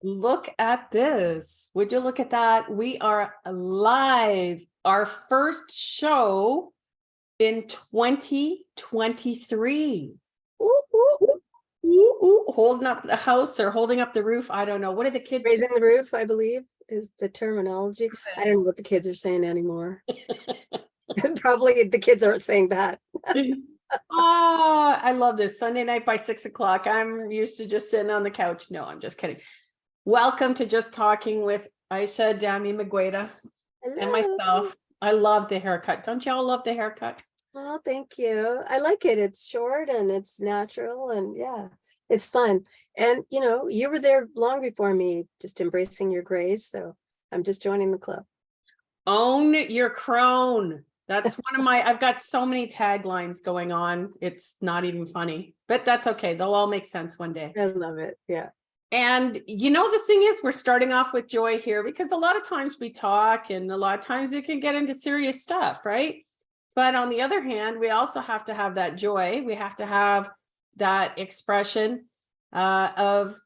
Look at this. Would you look at that? We are live. Our first show in 2023. Ooh, ooh, Ooh, ooh, holding up the house or holding up the roof. I don't know. What are the kids raising the roof, I believe, is the terminology. I don't know what the kids are saying anymore. Probably the kids aren't saying that. Ah, I love this. Sunday night by 6 o'clock. I'm used to just sitting on the couch. No, I'm just kidding. Welcome to Just Talking with Ayesha, Dami Magueda, and Hello. myself. I love the haircut. Don't y'all love the haircut? Oh, thank you. I like it. It's short and it's natural and yeah, it's fun. And you were there long before me, just embracing your grays. So I'm just joining the club. Own your crone. That's one of my, I've got so many taglines going on. It's not even funny, but that's okay. They'll all make sense one day. I love it. Yeah. And the thing is, we're starting off with joy here because a lot of times we talk and a lot of times it can get into serious stuff, right? But on the other hand, we also have to have that joy. We have to have that expression of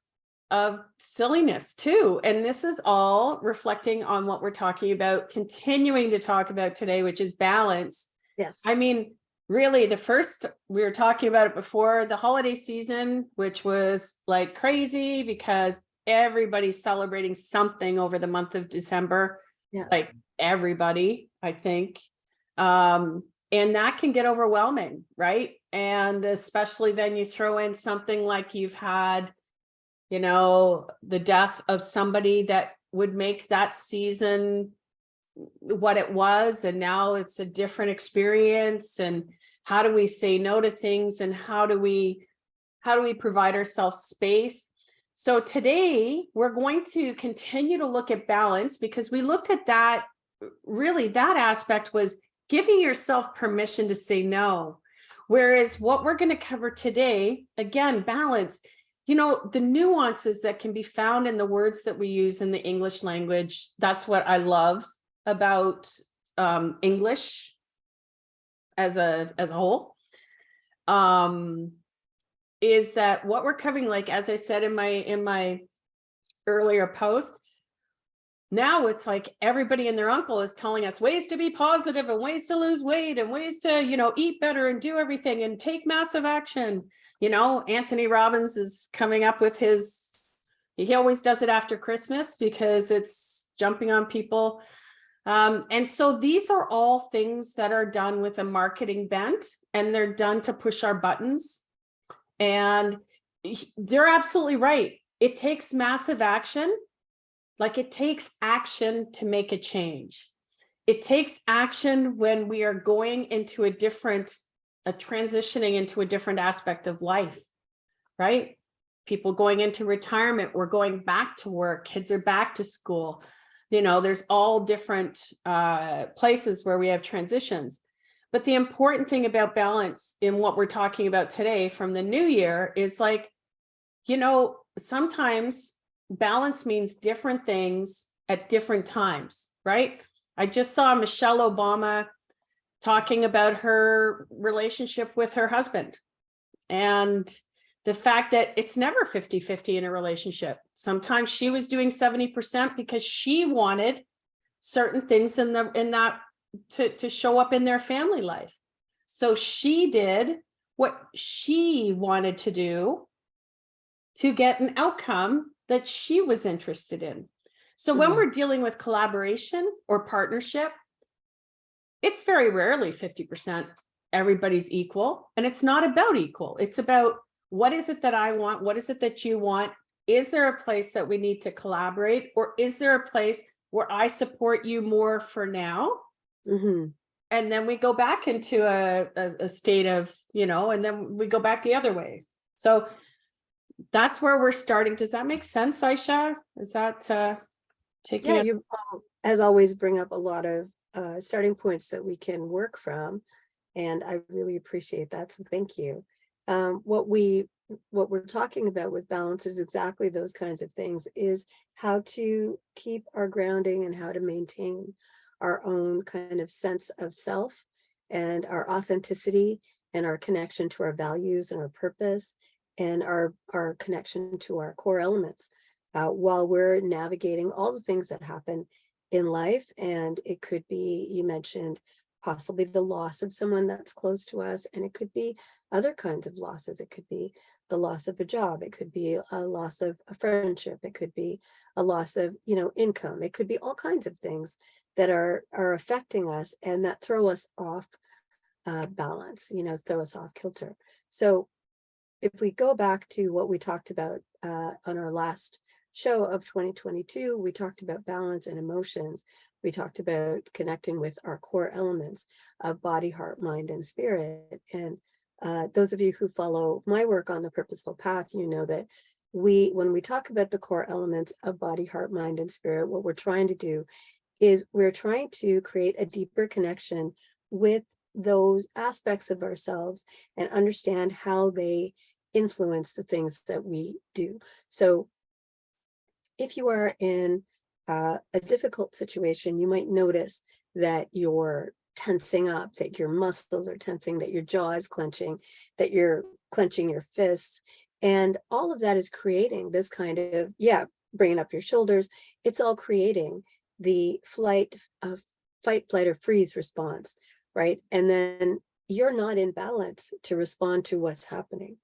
silliness too. And this is all reflecting on what we're talking about, continuing to talk about today, which is balance. Yes. I mean, really, we were talking about it before the holiday season, which was like crazy because everybody's celebrating something over the month of December. Yeah. Like everybody, I think. And that can get overwhelming, right? And especially then you throw in something like you've had the death of somebody that would make that season what it was, and now it's a different experience. And how do we say no to things, and how do we provide ourselves space? So today we're going to continue to look at balance, because we looked at that. Really, that aspect was giving yourself permission to say no. Whereas what we're going to cover today, again, balance, the nuances that can be found in the words that we use in the English language. That's what I love about English as a whole, is that what we're covering, like, as I said in my earlier post, now it's like everybody and their uncle is telling us ways to be positive and ways to lose weight and ways to, eat better and do everything and take massive action. Anthony Robbins is coming up with he always does it after Christmas because it's jumping on people. And so these are all things that are done with a marketing bent, and they're done to push our buttons. And they're absolutely right. It takes massive action. Like, it takes action to make a change. It takes action when we are going into transitioning into a different aspect of life, right? People going into retirement, we're going back to work, kids are back to school. There's all different places where we have transitions. But the important thing about balance in what we're talking about today from the new year is, like, sometimes balance means different things at different times, right? I just saw Michelle Obama talking about her relationship with her husband, and the fact that it's never 50-50 in a relationship. Sometimes she was doing 70% because she wanted certain things in that to show up in their family life. So she did what she wanted to do to get an outcome that she was interested in. So when we're dealing with collaboration or partnership, it's very rarely 50%. Everybody's equal, and it's not about equal. It's about, what is it that I want? What is it that you want? Is there a place that we need to collaborate, or is there a place where I support you more for now? And then we go back into a state of, and then we go back the other way. So that's where we're starting. Does that make sense, Ayesha? Is that taking us? You as always bring up a lot of starting points that we can work from, and I really appreciate that, so thank you. What we're talking about with balance is exactly those kinds of things, is how to keep our grounding and how to maintain our own kind of sense of self and our authenticity and our connection to our values and our purpose and our connection to our core elements. while we're navigating all the things that happen in life. And it could be, you mentioned possibly the loss of someone that's close to us, and it could be other kinds of losses. It could be the loss of a job. It could be a loss of a friendship. It could be a loss of, income. It could be all kinds of things that are affecting us and that throw us off balance, throw us off kilter. So if we go back to what we talked about on our last show of 2022, we talked about balance and emotions. We talked about connecting with our core elements of body, heart, mind, and spirit. And those of you who follow my work on the Purposeful Path, you know that when we talk about the core elements of body, heart, mind, and spirit, what we're trying to do is we're trying to create a deeper connection with those aspects of ourselves and understand how they influence the things that we do. So if you are in a difficult situation, you might notice that you're tensing up, that your muscles are tensing, that your jaw is clenching, that you're clenching your fists. And all of that is creating this kind of, bringing up your shoulders. It's all creating the fight, flight, or freeze response, right? And then you're not in balance to respond to what's happening.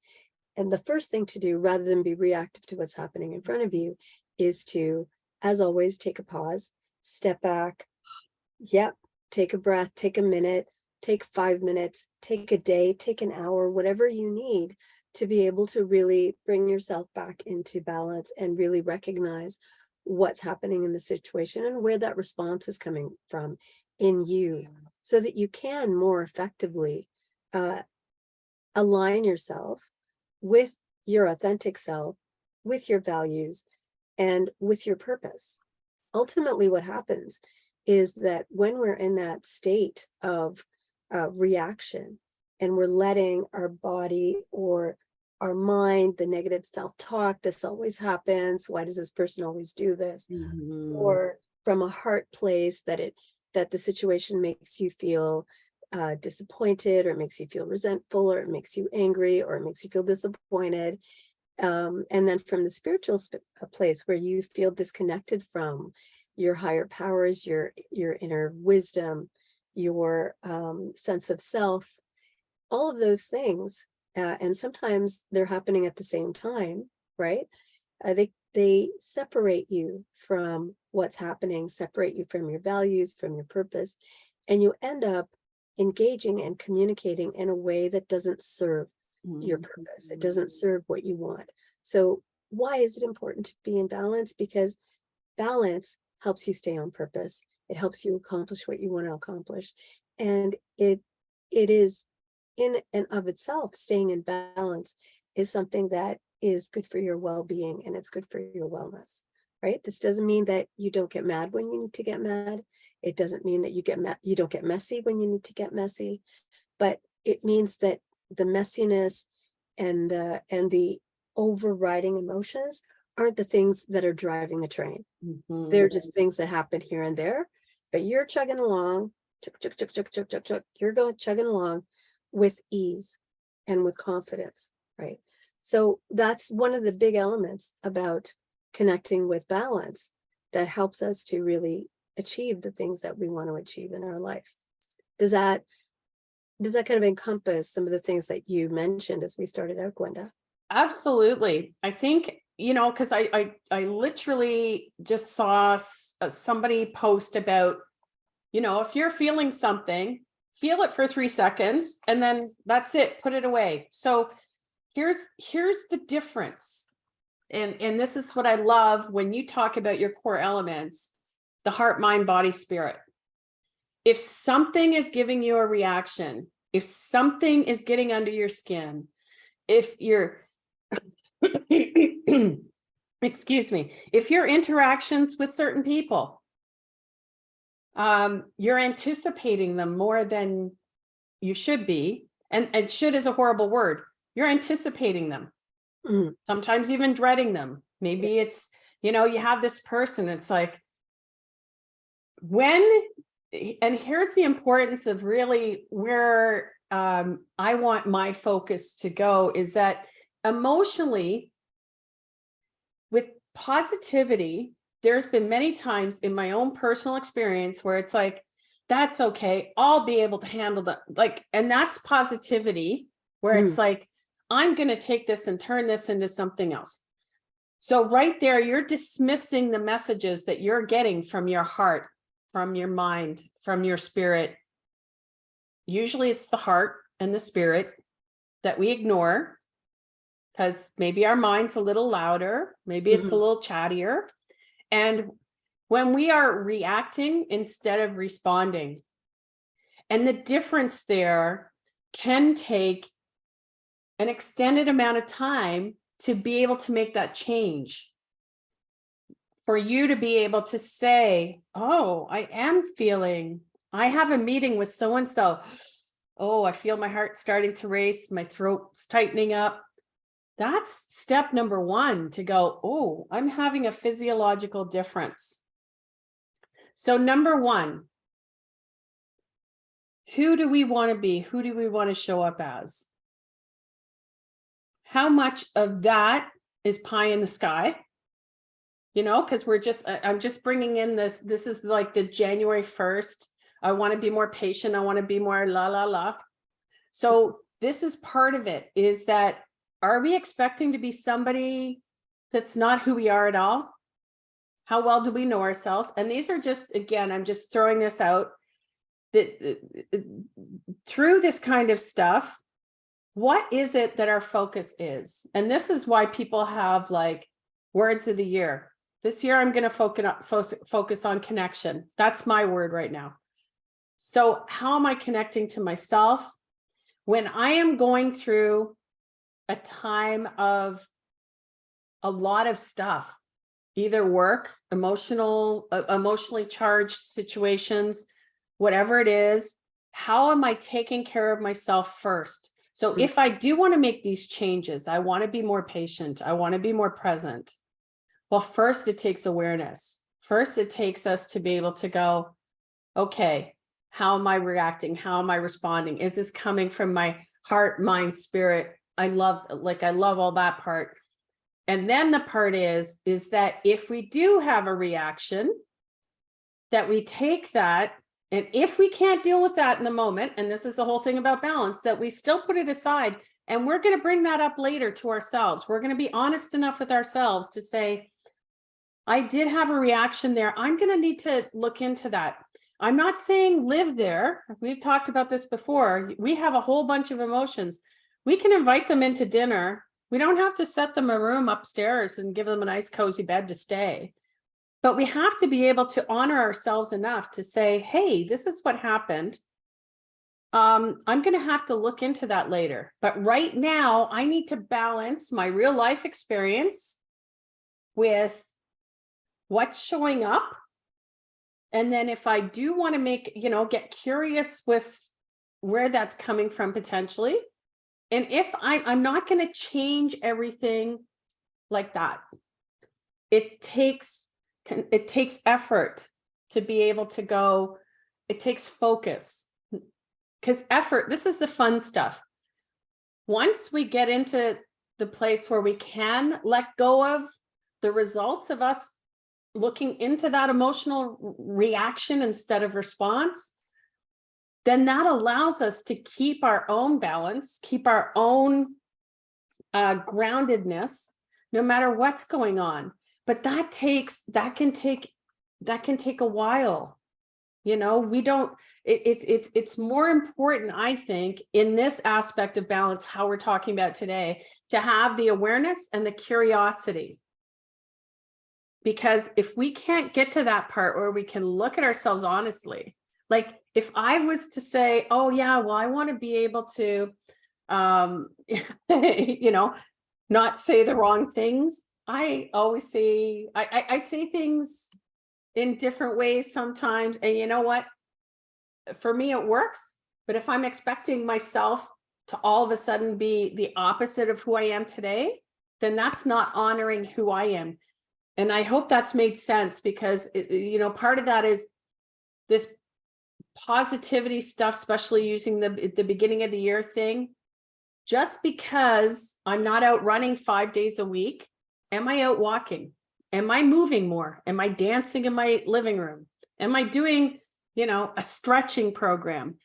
And the first thing to do, rather than be reactive to what's happening in front of you, is to, as always, take a pause, step back, take a breath, take a minute, take 5 minutes, take a day, take an hour, whatever you need to be able to really bring yourself back into balance and really recognize what's happening in the situation and where that response is coming from in you, so that you can more effectively align yourself with your authentic self, with your values, and with your purpose. Ultimately, what happens is that when we're in that state of reaction and we're letting our body or our mind, the negative self-talk, this always happens, why does this person always do this? Or from a heart place that the situation makes you feel disappointed, or it makes you feel resentful, or it makes you angry, or it makes you feel disappointed. And then from the spiritual place where you feel disconnected from your higher powers, your inner wisdom, your sense of self, all of those things, and sometimes they're happening at the same time, right? They separate you from what's happening, separate you from your values, from your purpose, and you end up engaging and communicating in a way that doesn't serve your purpose. It doesn't serve what you want. So why is it important to be in balance? Because balance helps you stay on purpose. It helps you accomplish what you want to accomplish. And it is in and of itself, staying in balance is something that is good for your well-being, and it's good for your wellness, right? This doesn't mean that you don't get mad when you need to get mad. It doesn't mean that you don't get messy when you need to get messy, but it means that the messiness and the overriding emotions aren't the things that are driving the train. They're just things that happen here and there, but you're chugging along, you're chugging along with ease and with confidence, right? So that's one of the big elements about connecting with balance that helps us to really achieve the things that we want to achieve in our life. Does that kind of encompass some of the things that you mentioned as we started out, Gwenda? Absolutely. I think, because I literally just saw somebody post about, if you're feeling something, feel it for 3 seconds, and then that's it, put it away. So here's the difference. And this is what I love when you talk about your core elements, the heart, mind, body, spirit. If something is giving you a reaction, if something is getting under your skin, if you're, excuse me, if your interactions with certain people, you're anticipating them more than you should be, and should is a horrible word. You're anticipating them, sometimes even dreading them. Maybe it's, you have this person, it's like, and here's the importance of really where I want my focus to go, is that emotionally, with positivity, there's been many times in my own personal experience where it's like, that's okay, I'll be able to handle that. Like, and that's positivity, where it's like, I'm going to take this and turn this into something else. So right there, you're dismissing the messages that you're getting from your heart, from your mind, from your spirit. Usually it's the heart and the spirit that we ignore because maybe our mind's a little louder, maybe it's a little chattier. And when we are reacting instead of responding, and the difference there can take an extended amount of time to be able to make that change. For you to be able to say, oh, I have a meeting with so-and-so. Oh, I feel my heart starting to race, my throat's tightening up. That's step number one, to go, oh, I'm having a physiological difference. So number one, who do we want to be? Who do we want to show up as? How much of that is pie in the sky? You know, because I'm just bringing in this is like the January 1st. I want to be more patient. I want to be more la, la, la. So this is part of it, is that, are we expecting to be somebody that's not who we are at all? How well do we know ourselves? And these are just, again, I'm just throwing this out, that through this kind of stuff, what is it that our focus is? And this is why people have like words of the year. This year, I'm going to focus on connection. That's my word right now. So how am I connecting to myself when I am going through a time of a lot of stuff, either work, emotionally charged situations, whatever it is? How am I taking care of myself first? So if I do want to make these changes, I want to be more patient, I want to be more present. Well, first it takes awareness. First, it takes us to be able to go, okay, how am I reacting? How am I responding? Is this coming from my heart, mind, spirit? I love all that part. And then the part is that if we do have a reaction, that we take that, and if we can't deal with that in the moment, and this is the whole thing about balance, that we still put it aside, and we're going to bring that up later to ourselves. We're going to be honest enough with ourselves to say, I did have a reaction there. I'm going to need to look into that. I'm not saying live there. We've talked about this before. We have a whole bunch of emotions. We can invite them into dinner. We don't have to set them a room upstairs and give them a nice cozy bed to stay. But we have to be able to honor ourselves enough to say, hey, this is what happened. I'm going to have to look into that later. But right now, I need to balance my real life experience with what's showing up. And then if I do want to get curious with where that's coming from potentially. And if I'm not going to change everything like that. It takes effort to be able to go, it takes focus. Because effort, this is the fun stuff. Once we get into the place where we can let go of the results of us looking into that emotional reaction instead of response, then that allows us to keep our own balance, keep our own groundedness, no matter what's going on. But that can take a while. You know, it's more important, I think, in this aspect of balance, how we're talking about today, to have the awareness and the curiosity. Because if we can't get to that part where we can look at ourselves honestly, like if I was to say, oh yeah, well, I want to be able to, not say the wrong things. I always say, I say things in different ways sometimes. And you know what? For me, it works. But if I'm expecting myself to all of a sudden be the opposite of who I am today, then that's not honoring who I am. And I hope that's made sense, because, part of that is this positivity stuff, especially using the beginning of the year thing. Just because I'm not out running 5 days a week, am I out walking? Am I moving more? Am I dancing in my living room? Am I doing, a stretching program?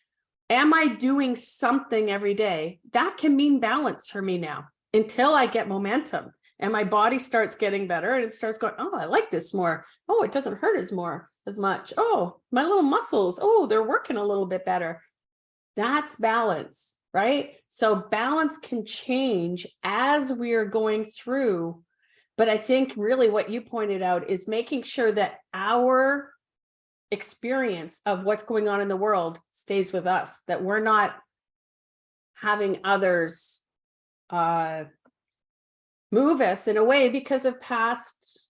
Am I doing something every day? That can mean balance for me now until I get momentum and my body starts getting better and it starts going, oh, I like this more. Oh, it doesn't hurt as much. Oh, my little muscles, oh, they're working a little bit better. That's balance, right? So balance can change as we are going through. But I think really what you pointed out is making sure that our experience of what's going on in the world stays with us, that we're not having others move us in a way because of past,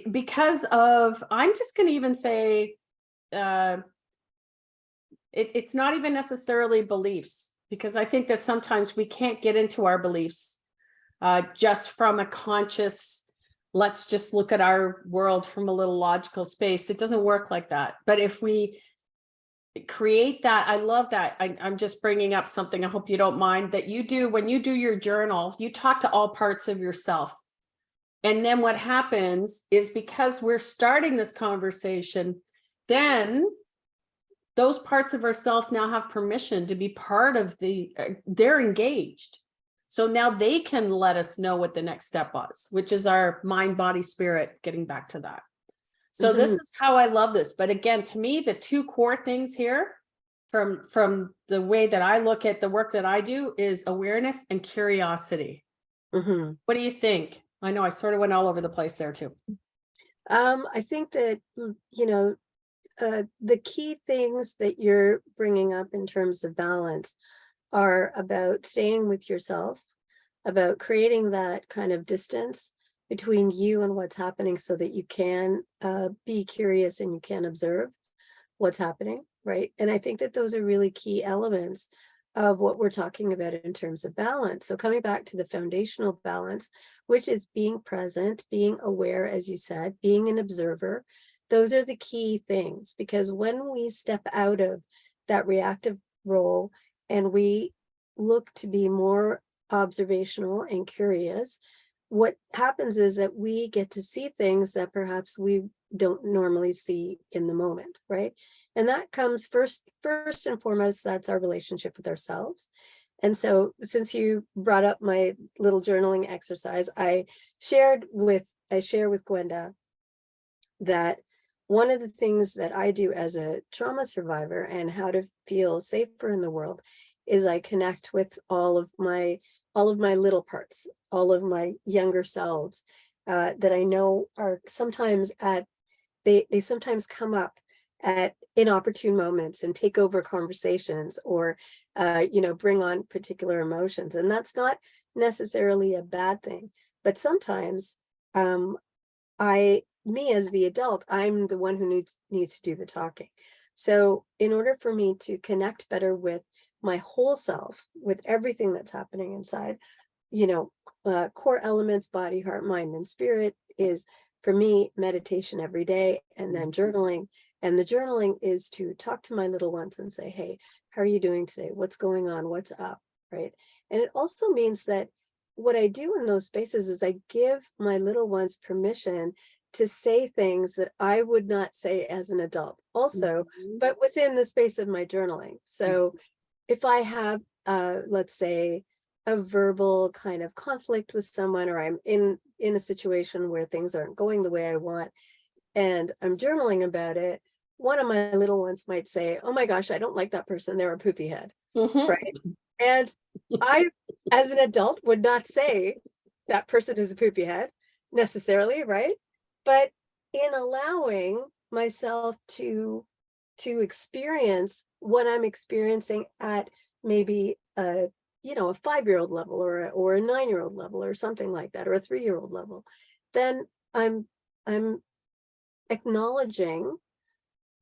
because of, I'm just going to even say, it's not even necessarily beliefs, because I think that sometimes we can't get into our beliefs just from a conscious, let's just look at our world from a little logical space. It doesn't work like that. But if we create that, I love that. I'm just bringing up something, I hope you don't mind, that you do when you do your journal, you talk to all parts of yourself. And then what happens is, because we're starting this conversation, then those parts of ourselves now have permission to be part of they're engaged. So now they can let us know what the next step was, which is our mind, body, spirit, getting back to that. So this is how I love this. But again, to me, the two core things here from the way that I look at the work that I do is awareness and curiosity. What do you think? I know I sort of went all over the place there too. I think that, the key things that you're bringing up in terms of balance are about staying with yourself, about creating that kind of distance between you and what's happening so that you can be curious and you can observe what's happening, right? And I think that those are really key elements of what we're talking about in terms of balance. So coming back to the foundational balance, which is being present, being aware, as you said, being an observer, those are the key things, because when we step out of that reactive role and we look to be more observational and curious, what happens is that we get to see things that perhaps we don't normally see in the moment, right? And that comes first and foremost, that's our relationship with ourselves. And so since you brought up my little journaling exercise, I share with Gwenda that one of the things that I do as a trauma survivor and how to feel safer in the world is I connect with all of my little parts, all of my younger selves that I know are sometimes they sometimes come up at inopportune moments and take over conversations or bring on particular emotions. And that's not necessarily a bad thing, but sometimes me as the adult, I'm the one who needs to do the talking. So in order for me to connect better with my whole self, with everything that's happening inside, core elements, body, heart, mind, and spirit is, for me, meditation every day, and then journaling. And the journaling is to talk to my little ones and say, hey, how are you doing today? What's going on? What's up? Right. And it also means that what I do in those spaces is I give my little ones permission to say things that I would not say as an adult also, but within the space of my journaling. So if I have, let's say, a verbal kind of conflict with someone, or I'm in a situation where things aren't going the way I want, and I'm journaling about it, one of my little ones might say, oh my gosh, I don't like that person, they're a poopy head, right? And I, as an adult, would not say that person is a poopy head necessarily, right? But in allowing myself to experience what I'm experiencing at maybe a 5-year-old level or a 9-year-old level or something like that, or a 3-year-old level, then I'm acknowledging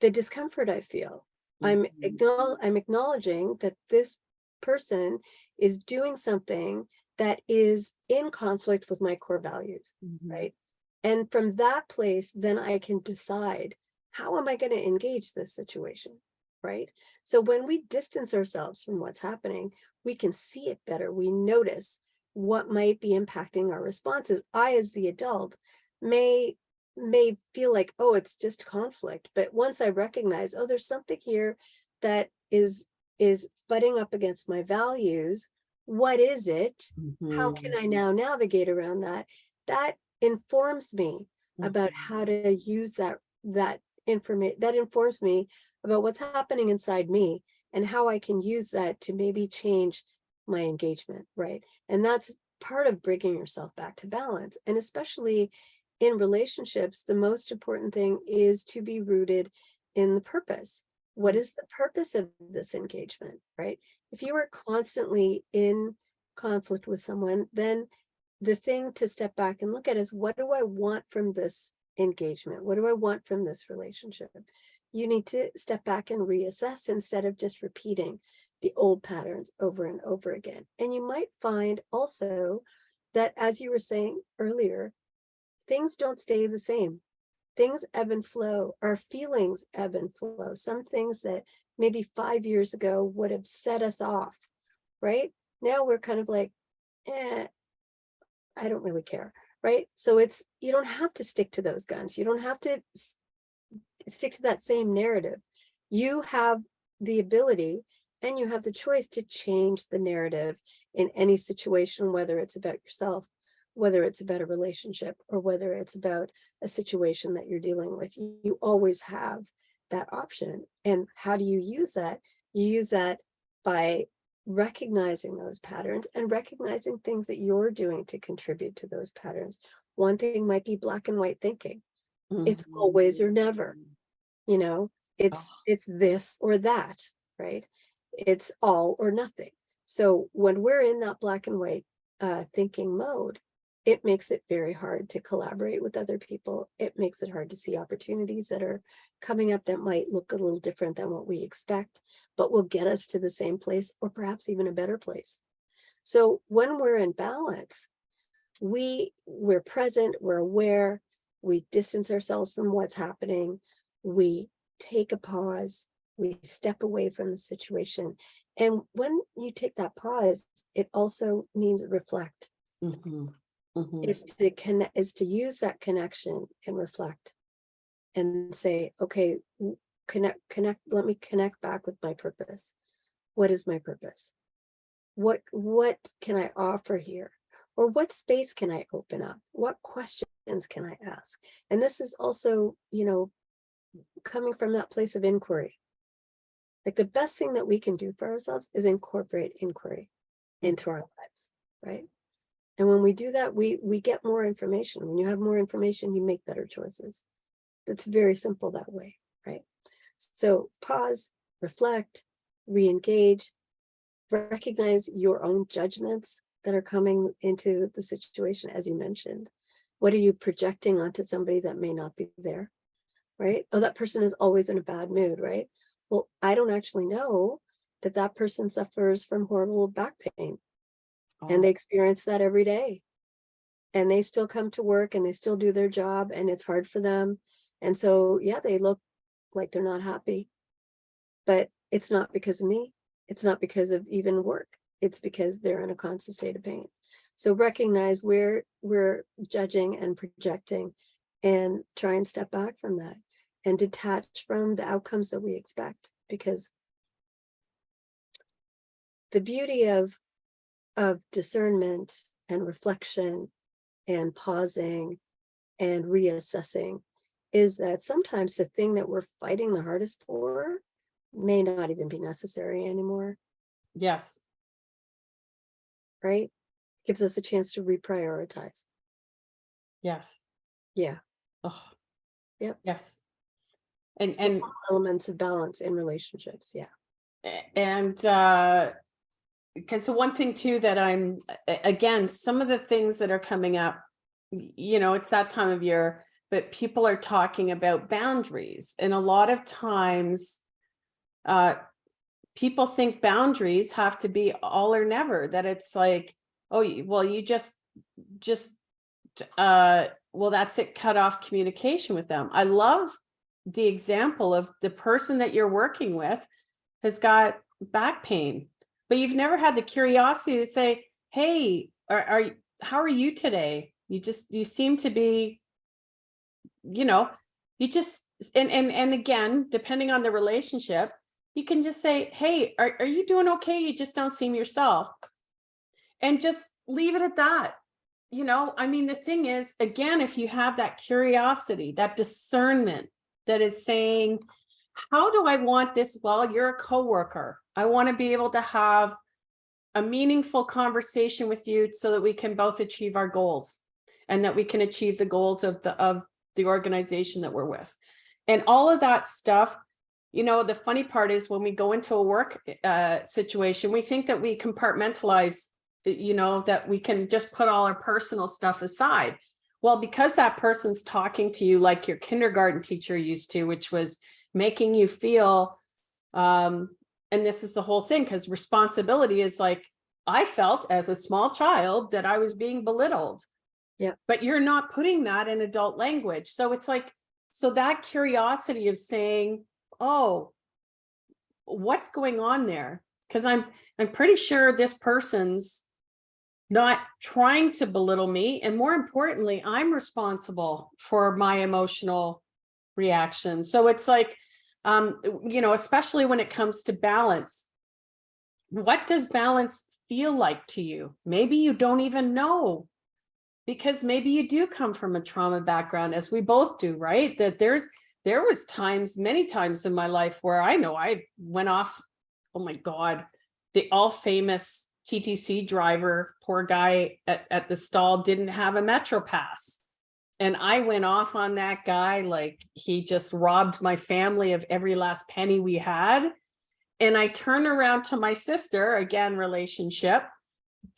the discomfort I feel. I'm acknowledging that this person is doing something that is in conflict with my core values, right? And from that place, then I can decide, how am I going to engage this situation, right? So when we distance ourselves from what's happening, we can see it better. We notice what might be impacting our responses. I, as the adult, may feel like, oh, it's just conflict. But once I recognize, oh, there's something here that is butting up against my values. What is it? How can I now navigate around that? That informs me about how to use that information. That informs me about what's happening inside me and how I can use that to maybe change my engagement, right? And that's part of bringing yourself back to balance. And especially in relationships, the most important thing is to be rooted in the purpose. What is the purpose of this engagement, right? If you are constantly in conflict with someone, then the thing to step back and look at is, what do I want from this engagement? What do I want from this relationship? You need to step back and reassess instead of just repeating the old patterns over and over again. And you might find also that, as you were saying earlier, things don't stay the same. Things ebb and flow. Our feelings ebb and flow. Some things that maybe 5 years ago would have set us off, right? Now we're kind of like, I don't really care, right? So you don't have to stick to those guns. You don't have to stick to that same narrative. You have the ability and you have the choice to change the narrative in any situation, whether it's about yourself, whether it's about a relationship, or whether it's about a situation that you're dealing with. You always have that option. And how do you use that? You use that by recognizing those patterns and recognizing things that you're doing to contribute to those patterns. One thing might be black and white thinking. It's always or never, you know, it's this or that, right? It's all or nothing. So when we're in that black and white thinking mode, it makes it very hard to collaborate with other people. It makes it hard to see opportunities that are coming up that might look a little different than what we expect, but will get us to the same place or perhaps even a better place. So when we're in balance, we're present, we're aware, we distance ourselves from what's happening, we take a pause, we step away from the situation. And when you take that pause, it also means reflect. Is to connect, is to use that connection and reflect and say, okay, connect, let me connect back with my purpose. What is my purpose? What can I offer here? Or what space can I open up? What questions can I ask? And this is also, you know, coming from that place of inquiry. Like, the best thing that we can do for ourselves is incorporate inquiry into our lives, right? And when we do that, we get more information. When you have more information, you make better choices. It's very simple that way, right? So pause, reflect, re-engage, recognize your own judgments that are coming into the situation, as you mentioned. What are you projecting onto somebody that may not be there, right? Oh, that person is always in a bad mood, right? Well, I don't actually know that that person suffers from horrible back pain. And they experience that every day. And they still come to work and they still do their job, and it's hard for them. And so, yeah, they look like they're not happy. But it's not because of me. It's not because of even work. It's because they're in a constant state of pain. So recognize where we're judging and projecting, and try and step back from that and detach from the outcomes that we expect. Because the beauty of discernment and reflection and pausing and reassessing is that sometimes the thing that we're fighting the hardest for may not even be necessary anymore. Yes. Right? Gives us a chance to reprioritize. Yes. Yeah. Oh, Yep. yes. So And elements of balance in relationships. Yeah. because the one thing too that I'm, again, some of the things that are coming up, you know, it's that time of year, but people are talking about boundaries. And a lot of times people think boundaries have to be all or never, that it's like, oh, well, you just well, that's it, cut off communication with them. I love the example of the person that you're working with has got back pain, but you've never had the curiosity to say, hey, how are you today? You seem to be, you know, you just, and again, depending on the relationship, you can just say, hey, are you doing okay? You just don't seem yourself. And just leave it at that. I mean, the thing is, again, if you have that curiosity, that discernment that is saying, how do I want this? Well, you're a coworker. I want to be able to have a meaningful conversation with you so that we can both achieve our goals and that we can achieve the goals of the organization that we're with. And all of that stuff, the funny part is when we go into a work situation, we think that we compartmentalize, that we can just put all our personal stuff aside. Well, because that person's talking to you like your kindergarten teacher used to, which was making you feel, and this is the whole thing, because responsibility is like, I felt as a small child that I was being belittled. Yeah. But you're not putting that in adult language. So it's like, so that curiosity of saying, oh, what's going on there? Because I'm pretty sure this person's not trying to belittle me. And more importantly, I'm responsible for my emotional reaction. So it's like, especially when it comes to balance, what does balance feel like to you? Maybe you don't even know, because maybe you do come from a trauma background, as we both do, right? That there was many times in my life where I know I went off, oh my God, the all famous TTC driver, poor guy at the stall, didn't have a Metro Pass. And I went off on that guy like he just robbed my family of every last penny we had. And I turn around to my sister, again, relationship,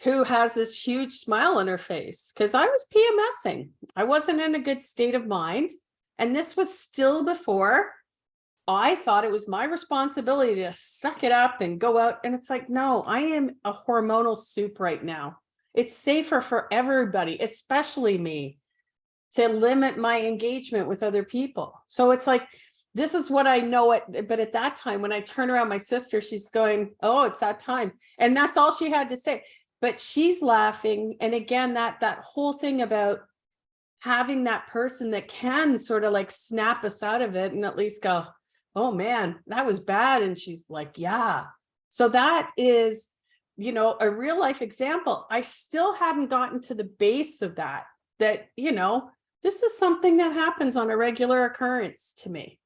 who has this huge smile on her face because I was PMSing. I wasn't in a good state of mind. And this was still before I thought it was my responsibility to suck it up and go out. And it's like, no, I am a hormonal soup right now. It's safer for everybody, especially me, to limit my engagement with other people. So it's like, this is what I know it. But at that time, when I turn around my sister, she's going, oh, it's that time. And that's all she had to say. But she's laughing. And again, that whole thing about having that person that can sort of like snap us out of it and at least go, oh man, that was bad. And she's like, yeah. So that is, a real life example. I still haven't gotten to the base of that, this is something that happens on a regular occurrence to me.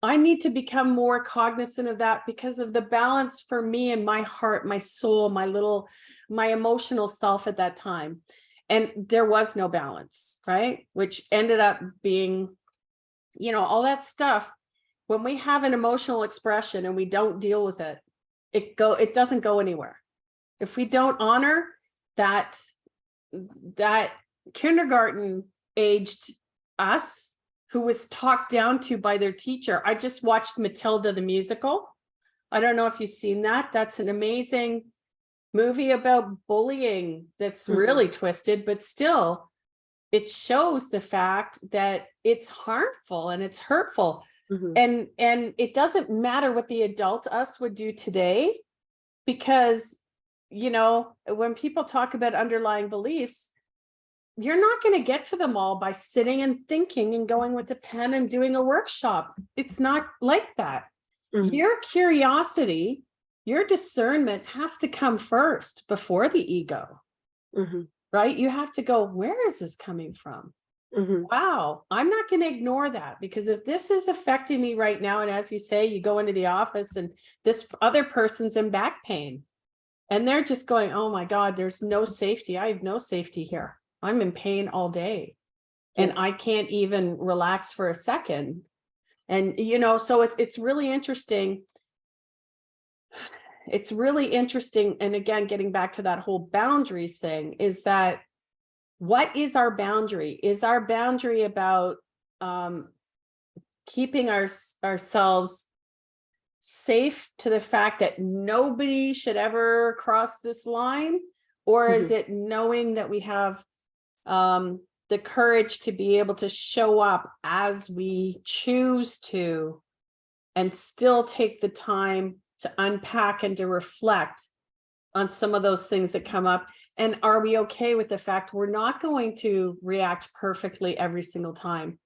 I need to become more cognizant of that because of the balance for me and my heart, my soul, my emotional self at that time. And there was no balance, right? Which ended up being, all that stuff. When we have an emotional expression and we don't deal with it, it doesn't go anywhere. If we don't honor that kindergarten aged us who was talked down to by their teacher. I just watched Matilda the musical. I don't know if you've seen that. That's an amazing movie about bullying that's really twisted, but still it shows the fact that it's harmful and it's hurtful. And it doesn't matter what the adult us would do today, because, when people talk about underlying beliefs, you're not going to get to them all by sitting and thinking and going with a pen and doing a workshop. It's not like that. Your curiosity, your discernment has to come first before the ego, right? You have to go, where is this coming from? Wow, I'm not going to ignore that, because if this is affecting me right now, and as you say, you go into the office and this other person's in back pain and they're just going, oh my God, there's no safety. I have no safety here. I'm in pain all day and I can't even relax for a second. And, so it's really interesting. It's really interesting. And again, getting back to that whole boundaries thing, is that what is our boundary? Is our boundary about keeping ourselves safe to the fact that nobody should ever cross this line? Or is it knowing that we have the courage to be able to show up as we choose to and still take the time to unpack and to reflect on some of those things that come up? And are we okay with the fact we're not going to react perfectly every single time?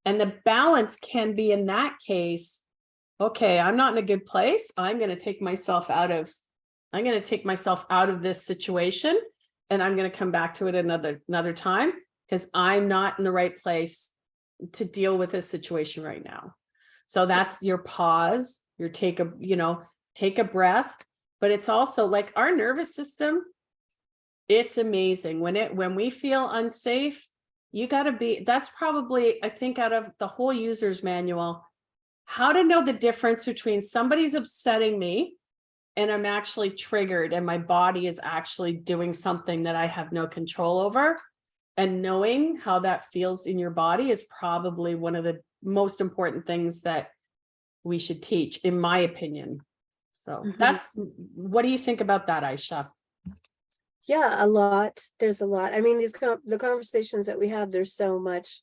And the balance can be in that case, okay, I'm not in a good place. I'm going to take myself out of this situation, and I'm going to come back to it another time, because I'm not in the right place to deal with this situation right now. So that's your pause, your take a breath. But it's also like our nervous system, it's amazing when we feel unsafe. That's probably, I think, out of the whole user's manual, how to know the difference between somebody's upsetting me and I'm actually triggered and my body is actually doing something that I have no control over. And knowing how that feels in your body is probably one of the most important things that we should teach, in my opinion. So what do you think about that, Ayesha? Yeah, a lot. There's a lot. I mean, the conversations that we have, there's so much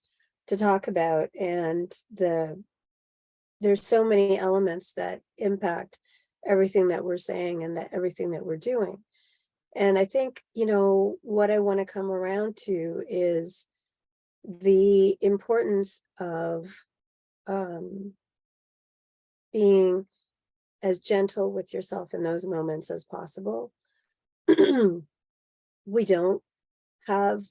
to talk about, and there's so many elements that impact everything that we're saying and everything that we're doing. And I think, what I want to come around to is the importance of being as gentle with yourself in those moments as possible. We don't have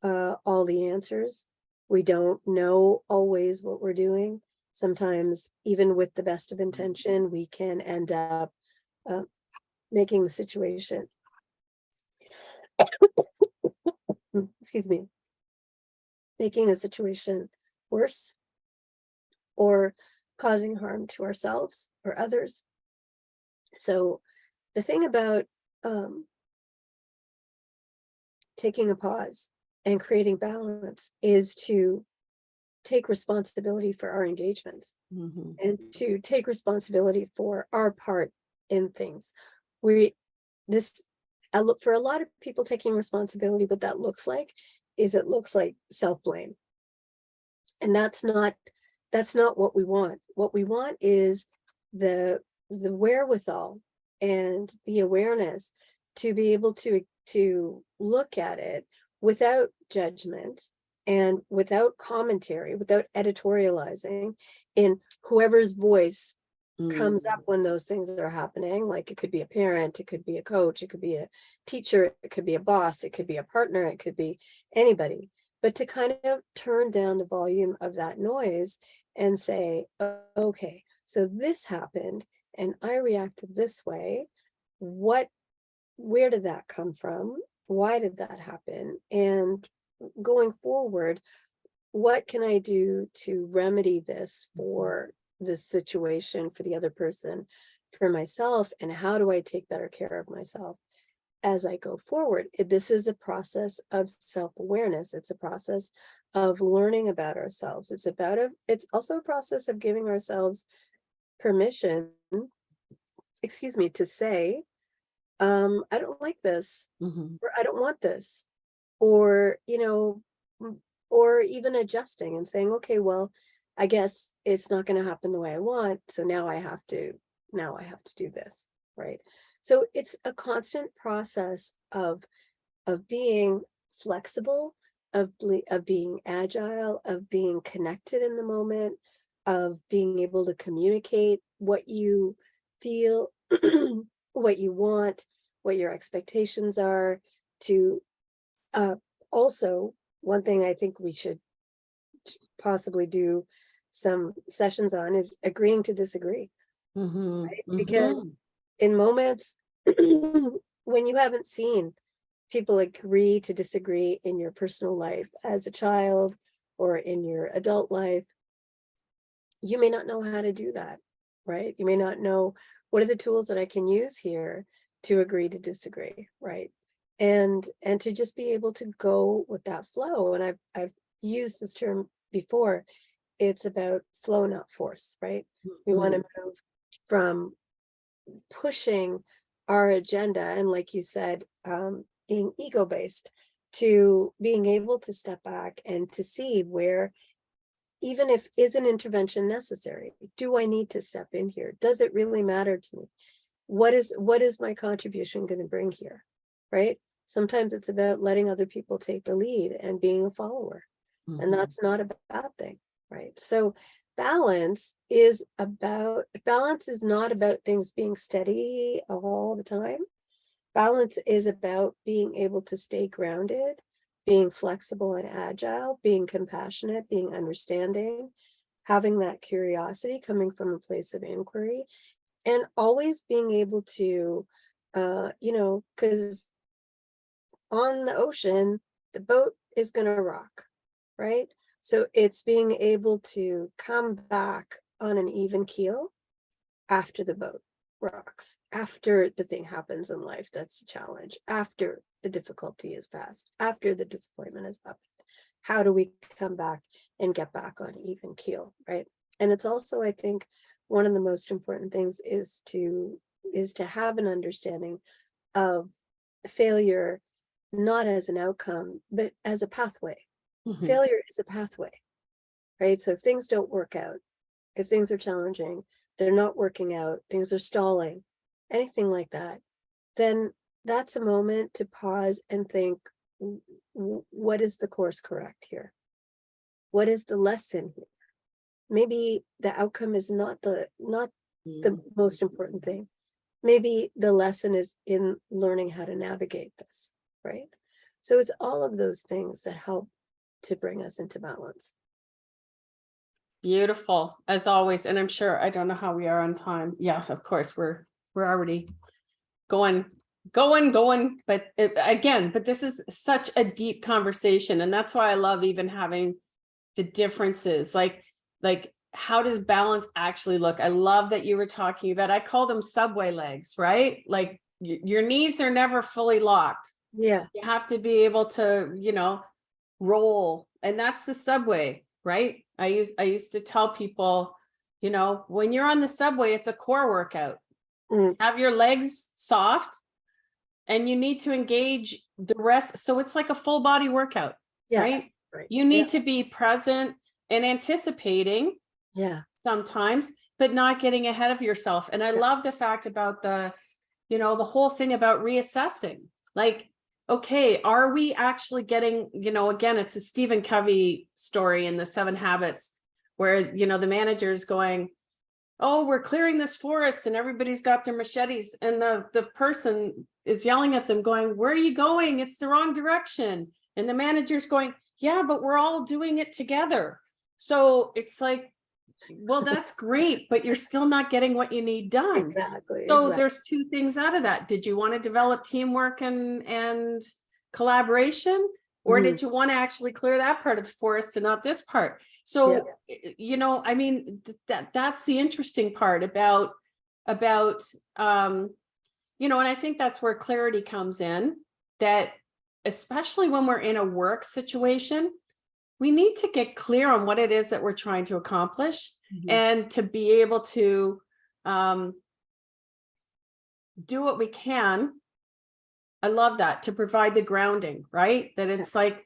all the answers. We don't know always what we're doing. Sometimes, even with the best of intention, we can end up making the situation, excuse me, making a situation worse or causing harm to ourselves or others. So the thing about taking a pause and creating balance is to take responsibility for our engagements and to take responsibility for our part in things. For a lot of people, taking responsibility, what that looks like is it looks like self-blame. And that's not what we want. What we want is the wherewithal and the awareness to be able to look at it without judgment and without commentary, without editorializing in whoever's voice comes up when those things are happening. Like, it could be a parent, it could be a coach, it could be a teacher, it could be a boss, it could be a partner, it could be anybody. But to kind of turn down the volume of that noise and say, okay, so this happened and I reacted this way. Where did that come from? Why did that happen? And going forward, what can I do to remedy this for this situation, for the other person, for myself? And how do I take better care of myself as I go forward? This is a process of self-awareness. It's a process of learning about ourselves. It's also a process of giving ourselves permission, to say, I don't like this, or I don't want this, or, or even adjusting and saying, okay, well, I guess it's not going to happen the way I want. So now I have to do this. Right. So it's a constant process of being flexible, of being agile, of being connected in the moment, of being able to communicate what you feel, what you want, what your expectations are. To also, one thing I think we should possibly do some sessions on is agreeing to disagree. Right? Because in moments when you haven't seen people agree to disagree in your personal life as a child or in your adult life, you may not know how to do that, right? You may not know what are the tools that I can use here to agree to disagree, right? And to just be able to go with that flow. And I've used this term before. It's about flow, not force, right? We want to move from pushing our agenda and, like you said, being ego-based, to being able to step back and to see where, even if is an intervention necessary, do I need to step in here? Does it really matter to me? What is my contribution going to bring here? Right? Sometimes it's about letting other people take the lead and being a follower. Mhm. And that's not a bad thing, right? So balance is not about things being steady all the time. Balance is about being able to stay grounded, being flexible and agile, being compassionate, being understanding, having that curiosity coming from a place of inquiry, and always being able to, because on the ocean, the boat is going to rock, right? So it's being able to come back on an even keel after the boat rocks, after the thing happens in life that's a challenge, after the difficulty is past, after the disappointment has happened. How do we come back and get back on even keel, right? And it's also, I think, one of the most important things is to have an understanding of failure, not as an outcome, but as a pathway. Mhm. Failure is a pathway, right? So if things don't work out, if things are challenging, they're not working out, things are stalling, anything like that, then that's a moment to pause and think, what is the course correct here? What is the lesson here? Maybe the outcome is not the most important thing. Maybe the lesson is in learning how to navigate this, right? So it's all of those things that help to bring us into balance. Beautiful, as always. And I'm sure, I don't know how we are on time. Yeah, of course, we're already going, but but this is such a deep conversation. And that's why I love even having the differences. Like how does balance actually look? I love that you were talking about, I call them subway legs, right? Like your knees are never fully locked. Yeah. You have to be able to, roll. And that's the subway, right? I used to tell people, when you're on the subway, it's a core workout. Have your legs soft and you need to engage the rest. So it's like a full body workout, right? You need to be present and anticipating sometimes, but not getting ahead of yourself. And I love the fact about the whole thing about reassessing. Like, okay, are we actually getting, again, it's a Stephen Covey story in the 7 Habits where, the manager's going, oh, we're clearing this forest and everybody's got their machetes. And the person is yelling at them going, where are you going? It's the wrong direction. And the manager's going, yeah, but we're all doing it together. So it's like, well, that's great, but you're still not getting what you need done. Exactly. So there's 2 things out of that. Did you want to develop teamwork and collaboration? Or did you want to actually clear that part of the forest and not this part? So, I mean, that's the interesting part about, and I think that's where clarity comes in, that especially when we're in a work situation, we need to get clear on what it is that we're trying to accomplish and to be able to do what we can. I love that, to provide the grounding, right? That it's like,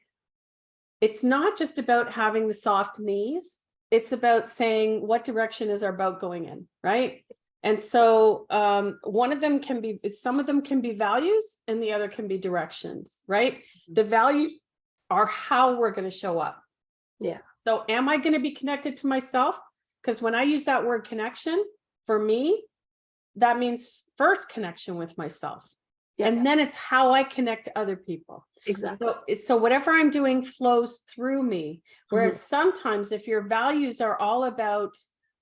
it's not just about having the soft knees. It's about saying, what direction is our boat going in, right? And so some of them can be values and the other can be directions, right? The values are how we're going to show up. Yeah. So am I going to be connected to myself? Because when I use that word connection, for me, that means first connection with myself. And then it's how I connect to other people. Exactly. So whatever I'm doing flows through me. Whereas sometimes if your values are all about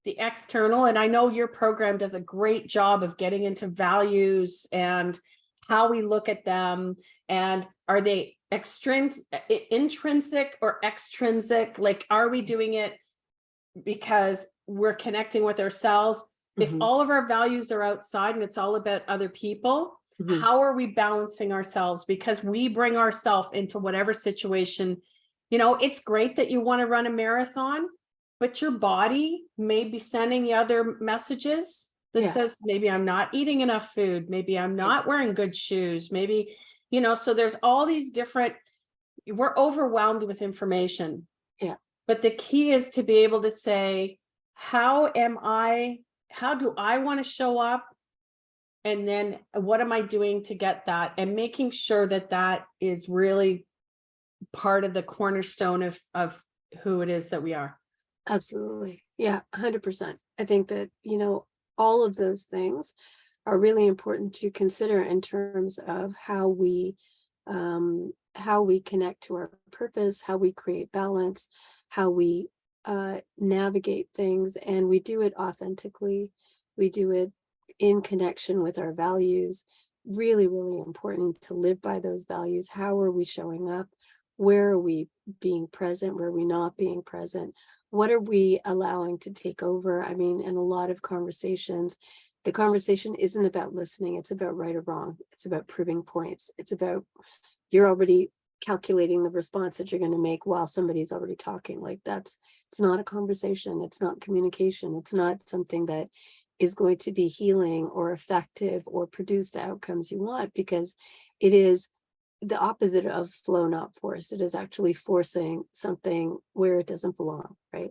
the external, and I know your program does a great job of getting into values and how we look at them, and are they intrinsic or extrinsic? Like, are we doing it because we're connecting with ourselves? If all of our values are outside and it's all about other people, how are we balancing ourselves? Because we bring ourselves into whatever situation. It's great that you want to run a marathon, but your body may be sending you other messages that says, maybe I'm not eating enough food. Maybe I'm not wearing good shoes. Maybe, so there's all these different, we're overwhelmed with information. Yeah. But the key is to be able to say, how do I want to show up? And then what am I doing to get that? And making sure that that is really part of the cornerstone of who it is that we are. Absolutely. Yeah, 100%. I think that, all of those things are really important to consider in terms of how we connect to our purpose, how we create balance, how we navigate things, and we do it authentically. We do it in connection with our values. Really, really important to live by those values. How are we showing up? Where are we being present? Where are we not being present? What are we allowing to take over? I mean, in a lot of conversations, the conversation isn't about listening. It's about right or wrong. It's about proving points. It's about you're already calculating the response that you're going to make while somebody's already talking. Like it's not a conversation. It's not communication. It's not something that is going to be healing or effective or produce the outcomes you want, because it is the opposite of flow, not force. It is actually forcing something where it doesn't belong, right?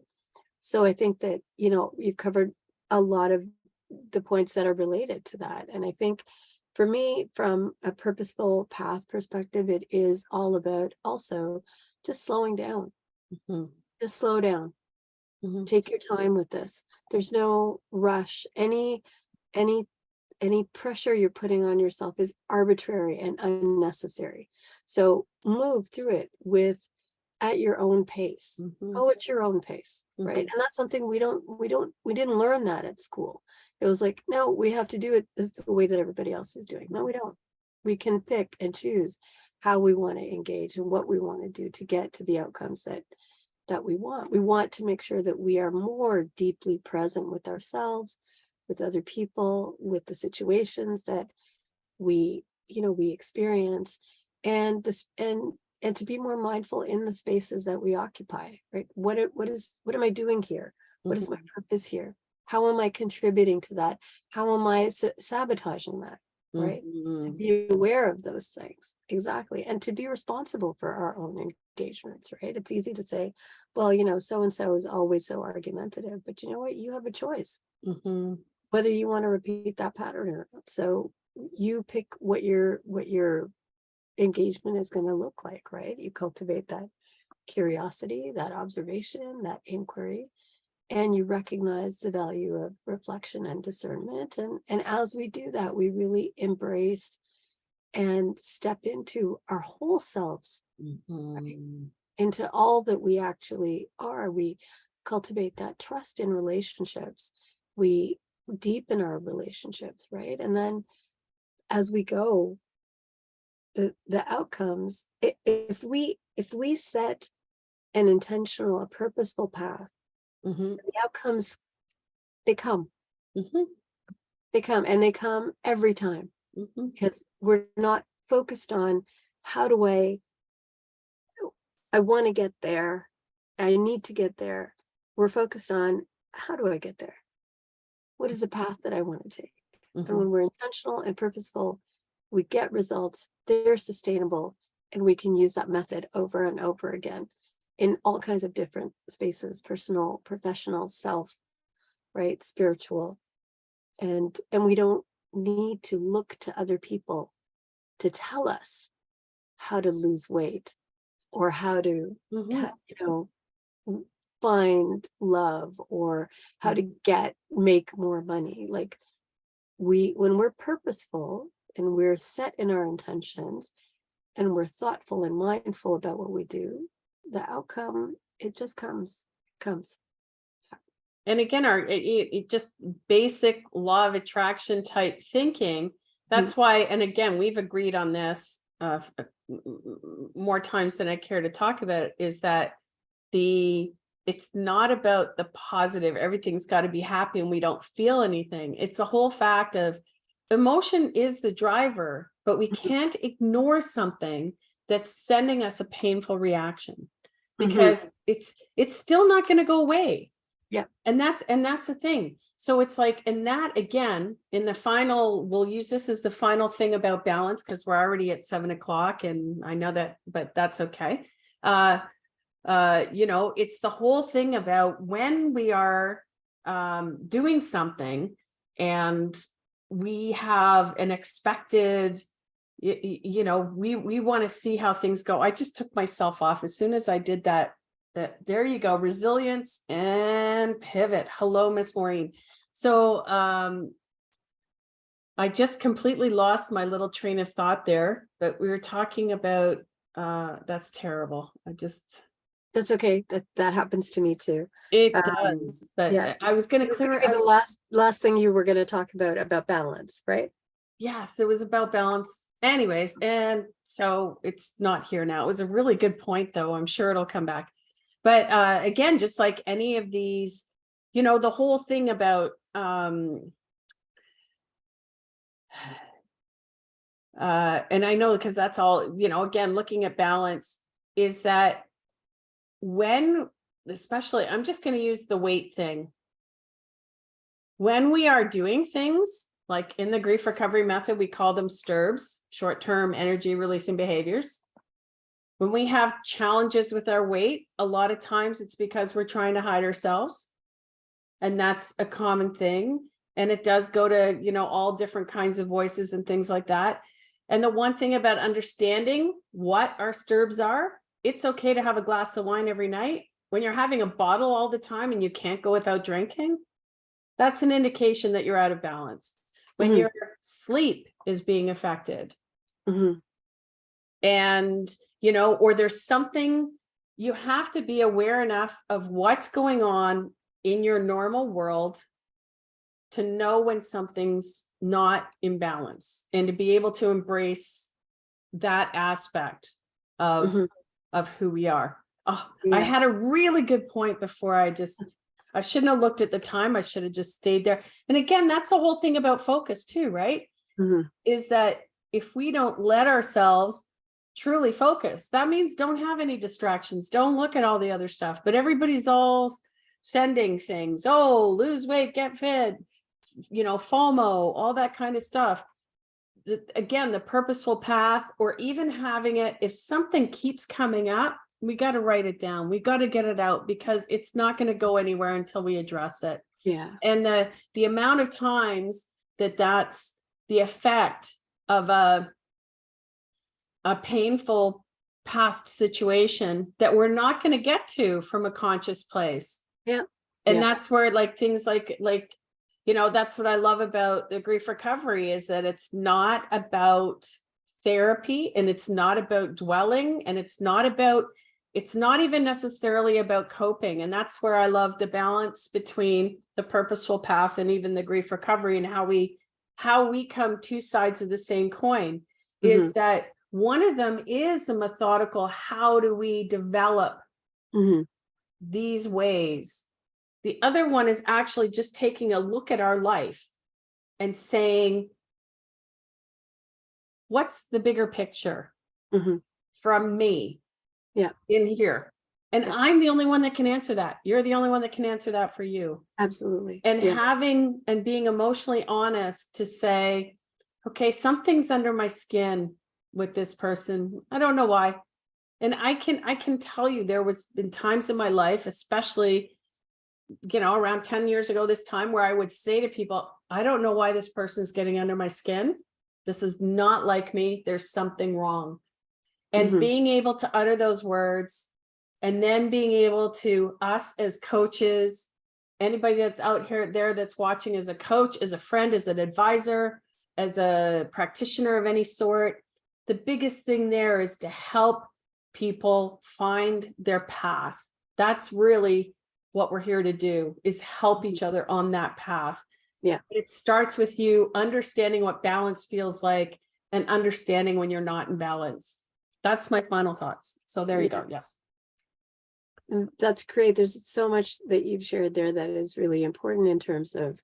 So I think that, you've covered a lot of the points that are related to that. And I think for me, from a purposeful path perspective, it is all about also just slowing down. Mhm. Just slow down. Mhm. Take your time with this. There's no rush. Any pressure you're putting on yourself is arbitrary and unnecessary. So move through it at your own pace. Mhm. Go at your own pace, right? Mhm. And that's something we didn't learn that at school. It was like, no, we have to do it this is the way that everybody else is doing. No, we don't. We can pick and choose how we want to engage and what we want to do to get to the outcomes that we want. We want to make sure that we are more deeply present with ourselves, with other people, with the situations that we experience, and and to be more mindful in the spaces that we occupy, right? What am I doing here? What is my Mhm. purpose here? How am I contributing to that? How am I sabotaging that, right? To Mhm. be aware of those things. Exactly. And to be responsible for our own engagements, right? It's easy to say, well, so and so is always so argumentative, but you know what? You have a choice Mhm. whether you want to repeat that pattern or not. So you pick what your engagement is going to look like, right? You cultivate that curiosity, that observation, that inquiry, and you recognize the value of reflection and discernment. And as we do that, we really embrace and step into our whole selves, right? Mhm. Into all that we actually are. We cultivate that trust in relationships. We deepen our relationships, right? And then as we go, the outcomes, if we set an intentional, a purposeful path, Mhm. the outcomes, they come. Mhm. They come, and they come every time, Mhm. because we're not focused on how do I want to get there, I need to get there. We're focused on how do I get there? What is the path that I want to take? And Mhm. when we're intentional and purposeful, we get results, they're sustainable, and we can use that method over and over again in all kinds of different spaces, personal, professional, self, right? Spiritual. And we don't need to look to other people to tell us how to lose weight or how to, Mhm. find love or how to make more money. Like when we're purposeful and we're set in our intentions and we're thoughtful and mindful about what we do, the outcome, it just comes. And again, it just basic law of attraction type thinking. Mhm. That's why, and again, we've agreed on this more times than I care to talk about, is that it's not about the positive, everything's got to be happy and we don't feel anything. It's the whole fact of emotion is the driver, but we can't ignore something that's sending us a painful reaction, Mhm. because it's still not going to go away. Yeah. And that's the thing. So it's like, and that again, in the final, we'll use this as the final thing about balance, because we're already at 7 o'clock and I know that, but that's okay. It's the whole thing about when we are doing something and we have an expected, you know, we want to see how things go. I just took myself off as soon as I did that. There you go, resilience and pivot. Hello, Miss Maureen. So I just completely lost my little train of thought there, but we were talking about that's terrible. That's okay. That happens to me too. It Um, does, but yeah. I was going It to was clear gonna be it. the last thing you were going to talk about balance, right? Yes, it was about balance. Anyways, and so it's not here now. It was a really good point, though. I'm sure it'll come back. But again, just like any of these, you know, the whole thing about and I know because that's all, you know, again, looking at balance is that when, especially, I'm just going to use the weight thing. When we are doing things like in the grief recovery method, we call them STIRBs, short-term energy releasing behaviors. When we have challenges with our weight, a lot of times it's because we're trying to hide ourselves. And that's a common thing. And it does go to, you know, all different kinds of voices and things like that. And the one thing about understanding what our STIRBs are, it's okay to have a glass of wine every night. When you're having a bottle all the time and you can't go without drinking, that's an indication that you're out of balance. When your sleep is being affected, and, you know, or there's something, you have to be aware enough of what's going on in your normal world to know when something's not in balance and to be able to embrace that aspect of who we are. Oh, I had a really good point before I shouldn't have looked at the time. I should have just stayed there. And again, that's the whole thing about focus too, right? Is that if we don't let ourselves truly focus, that means don't have any distractions. Don't look at all the other stuff, but everybody's all sending things. Oh, lose weight, get fit, you know, FOMO, all that kind of stuff. Again, the purposeful path, or even having it, if something keeps coming up, we got to write it down. We got to get it out because it's not going to go anywhere until we address it. Yeah. And the amount of times that's the effect of a painful past situation that we're not going to get to from a conscious place. Yeah. And that's where like things like, you know, that's what I love about the grief recovery is that it's not about therapy and it's not about dwelling and it's not even necessarily about coping. And that's where I love the balance between the purposeful path and even the grief recovery, and how we come two sides of the same coin. Is that one of them is a methodical, how do we develop these ways? The other one is actually just taking a look at our life and saying, what's the bigger picture from me in here? And I'm the only one that can answer that. You're the only one that can answer that for you. Absolutely. And having and being emotionally honest to say, okay, something's under my skin with this person. I don't know why. And I can tell you there was been times in my life, especially, you know, around 10 years ago this time, where I would say to people, I don't know why this person's getting under my skin. This is not like me. There's something wrong. And being able to utter those words, and then being able to, us as coaches, anybody that's out here there that's watching as a coach, as a friend, as an advisor, as a practitioner of any sort, the biggest thing there is to help people find their path. That's really what we're here to do, is help each other on that path. Yeah. It starts with you understanding what balance feels like and understanding when you're not in balance. That's my final thoughts. So there you go. Yes. That's great. There's so much that you've shared there that is really important in terms of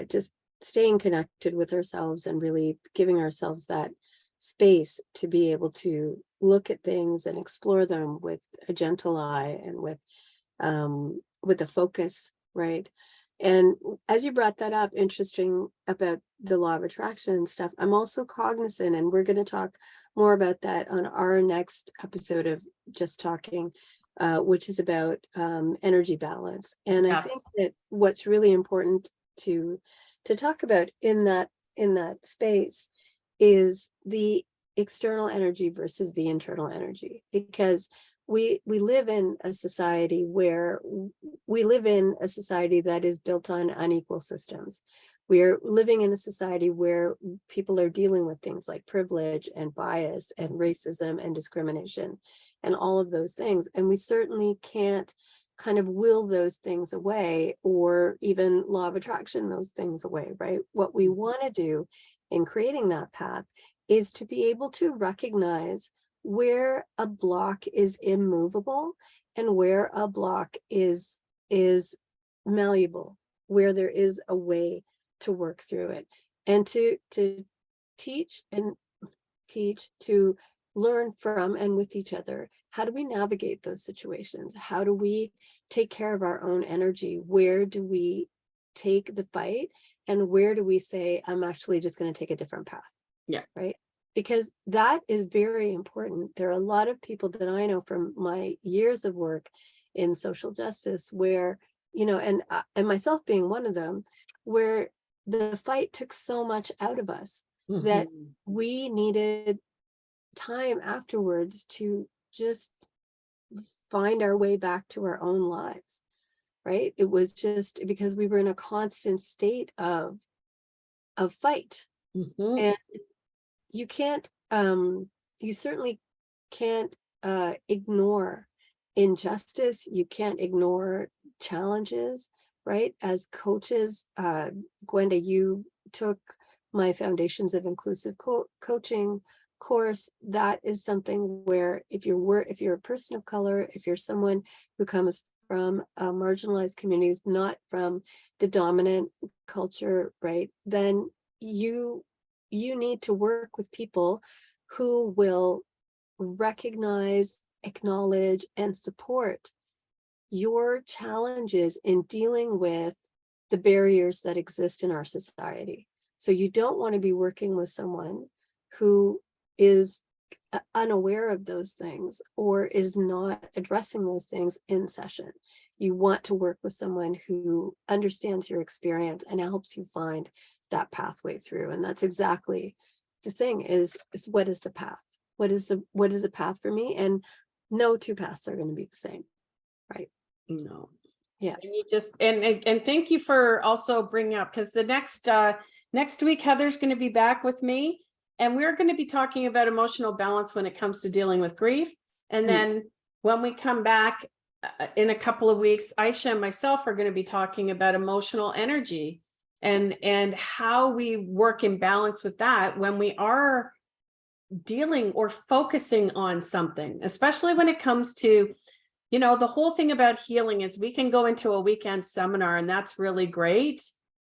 just staying connected with ourselves and really giving ourselves that space to be able to look at things and explore them with a gentle eye and with a focus, right? And as you brought that up, interesting about the law of attraction and stuff, I'm also cognizant, and we're going to talk more about that on our next episode of Just Talking, which is about energy balance. And I think that what's really important to talk about in that that space is the external energy versus the internal energy, because we live in a society where that is built on unequal systems. We are living in a society where people are dealing with things like privilege and bias and racism and discrimination and all of those things. And we certainly can't kind of will those things away, or even law of attraction those things away, right? What we want to do in creating that path is to be able to recognize where a block is immovable and where a block is malleable, where there is a way to work through it, and to teach to learn from and with each other. How do we navigate those situations? How do we take care of our own energy? Where do we take the fight, and where do we say, I'm actually just going to take a different path? Yeah. Right. Because that is very important. There are a lot of people that I know from my years of work in social justice where, you know, and myself being one of them, where the fight took so much out of us that we needed time afterwards to just find our way back to our own lives, right? It was just because we were in a constant state of fight. And you can't, you certainly can't ignore injustice. You can't ignore challenges, right? As coaches, Gwenda, you took my Foundations of Inclusive Coaching course. That is something where if you're a person of color, if you're someone who comes from marginalized communities, not from the dominant culture, right, then you need to work with people who will recognize, acknowledge, and support your challenges in dealing with the barriers that exist in our society. So you don't want to be working with someone who is unaware of those things or is not addressing those things in session. You want to work with someone who understands your experience and helps you find that pathway through. And that's exactly the thing is what is the path? What is the path for me? And no two paths are going to be the same, right? No. Yeah. And you just, and thank you for also bringing up, because the next week, Heather's going to be back with me, and we're going to be talking about emotional balance when it comes to dealing with grief. And then when we come back in a couple of weeks, Ayesha and myself are going to be talking about emotional energy and how we work in balance with that when we are dealing or focusing on something, especially when it comes to, you know, the whole thing about healing is we can go into a weekend seminar and that's really great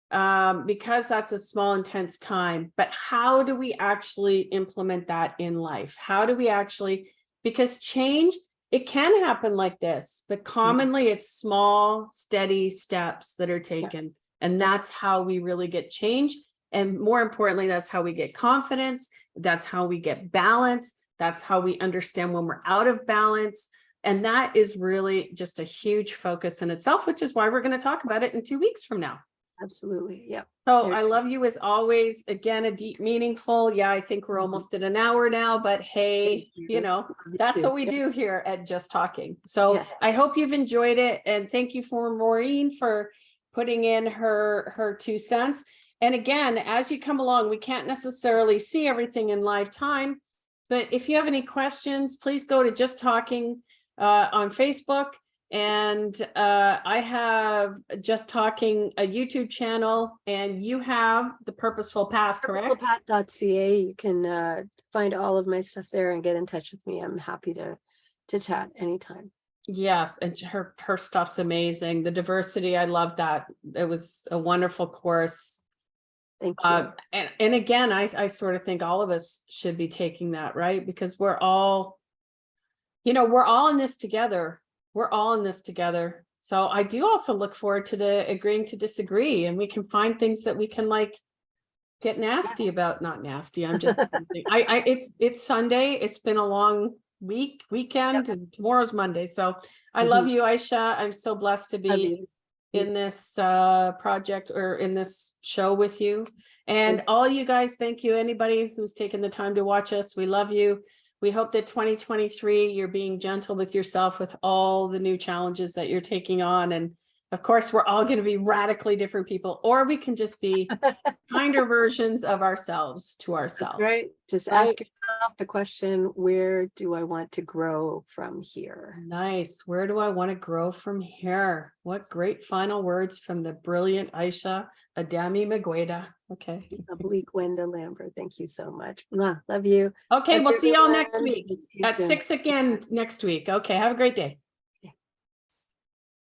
because that's a small, intense time. But how do we actually implement that in life? How do we actually, because change, it can happen like this, but commonly it's small, steady steps that are taken. And that's how we really get change. And more importantly, that's how we get confidence. That's how we get balance. That's how we understand when we're out of balance. And that is really just a huge focus in itself, which is why we're going to talk about it in 2 weeks from now. Absolutely. Yeah. So I love you as always. Again, a deep, meaningful. Yeah, I think we're almost at an hour now, but hey, you know, that's what we do here at Just Talking. So I hope you've enjoyed it. And thank you for Maureen for putting in her 2 cents. And again, as you come along, we can't necessarily see everything in live time, but if you have any questions, please go to Just Talking on Facebook. And I have Just Talking a YouTube channel, and you have the Purposeful Path, correct? Purposefulpath.ca. You can find all of my stuff there and get in touch with me. I'm happy to chat anytime. Yes, and her stuff's amazing. The diversity, I love that. It was a wonderful course. Thank you. And again, I sort of think all of us should be taking that, right? Because we're all, you know, we're all in this together. We're all in this together. So I do also look forward to the agreeing to disagree, and we can find things that we can like get nasty about. Not nasty. I'm just it's Sunday. It's been a long weekend, and tomorrow's Monday. So I love you, Ayesha. I'm so blessed to be in this project or in this show with you. And Thank all you guys, thank you. Anybody who's taken the time to watch us, we love you. We hope that 2023, you're being gentle with yourself with all the new challenges that you're taking on. And of course, we're all going to be radically different people, or we can just be kinder versions of ourselves to That's ourselves. right. Just Right. ask yourself the question, where do I want to grow from here? Nice. Where do I want to grow from here? What great final words from the brilliant Ayesha Adami Magweda. Okay. Oblique Wenda Lambert. Thank you so much. Mwah. Love you. Okay, Love we'll see y'all everyone. next week See you at soon. 6 again next week. Okay, have a great day.